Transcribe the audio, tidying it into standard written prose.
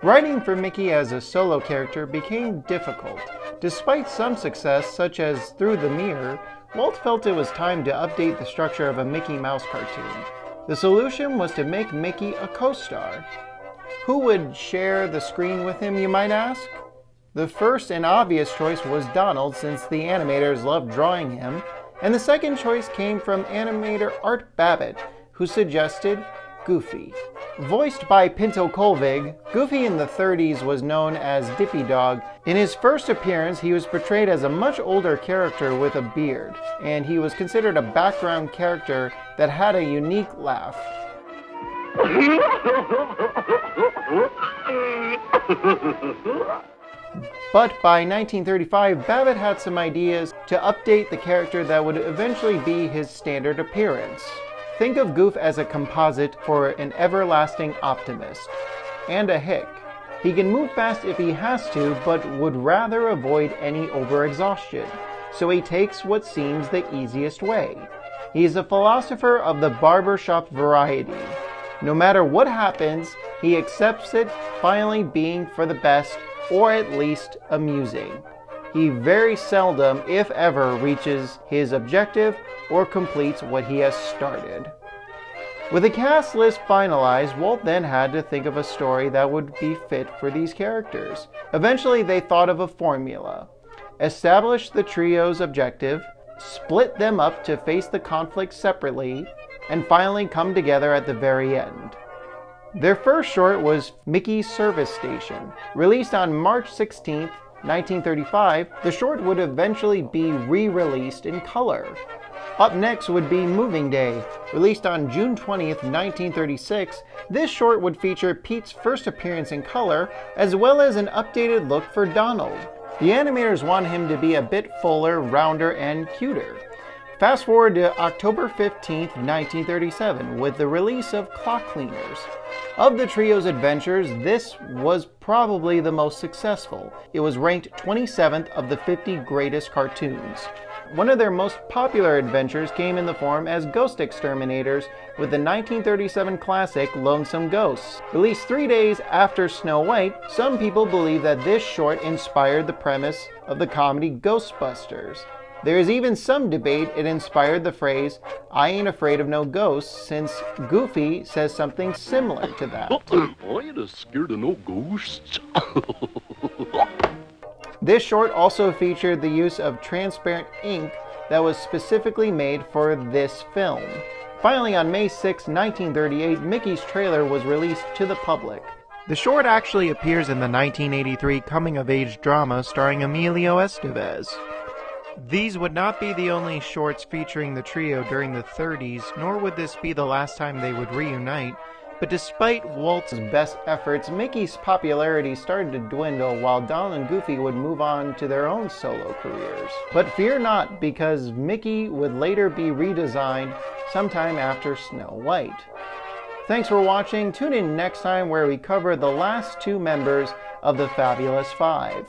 Writing for Mickey as a solo character became difficult. Despite some success, such as Through the Mirror, Walt felt it was time to update the structure of a Mickey Mouse cartoon. The solution was to make Mickey a co-star. Who would share the screen with him, you might ask? The first and obvious choice was Donald, since the animators loved drawing him, and the second choice came from animator Art Babbitt, who suggested Goofy. Voiced by Pinto Colvig, Goofy in the 30s was known as Dippy Dog. In his first appearance, he was portrayed as a much older character with a beard, and he was considered a background character that had a unique laugh. But by 1935, Babbitt had some ideas to update the character that would eventually be his standard appearance. Think of Goof as a composite for an everlasting optimist, and a hick. He can move fast if he has to, but would rather avoid any overexhaustion, so he takes what seems the easiest way. He is a philosopher of the barbershop variety. No matter what happens, he accepts it finally being for the best, or at least amusing. He very seldom, if ever, reaches his objective or completes what he has started. With the cast list finalized, Walt then had to think of a story that would be fit for these characters. Eventually, they thought of a formula. Establish the trio's objective, split them up to face the conflict separately, and finally come together at the very end. Their first short was Mickey's Service Station. Released on March 16th, 1935, the short would eventually be re-released in color. Up next would be Moving Day. Released on June 20th, 1936, this short would feature Pete's first appearance in color, as well as an updated look for Donald. The animators want him to be a bit fuller, rounder, and cuter. Fast forward to October 15th, 1937, with the release of Clock Cleaners. Of the trio's adventures, this was probably the most successful. It was ranked 27th of the 50 greatest cartoons. One of their most popular adventures came in the form as Ghost Exterminators with the 1937 classic Lonesome Ghosts. Released 3 days after Snow White, some people believe that this short inspired the premise of the comedy Ghostbusters. There is even some debate it inspired the phrase, "I ain't afraid of no ghosts," since Goofy says something similar to that. I ain't scared of no ghosts. This short also featured the use of transparent ink that was specifically made for this film. Finally, on May 6, 1938, Mickey's trailer was released to the public. The short actually appears in the 1983 coming-of-age drama starring Emilio Estevez. These would not be the only shorts featuring the trio during the 30s, nor would this be the last time they would reunite, but despite Walt's best efforts, Mickey's popularity started to dwindle while Donald and Goofy would move on to their own solo careers. But fear not, because Mickey would later be redesigned sometime after Snow White. Thanks for watching. Tune in next time where we cover the last two members of the Fabulous Five.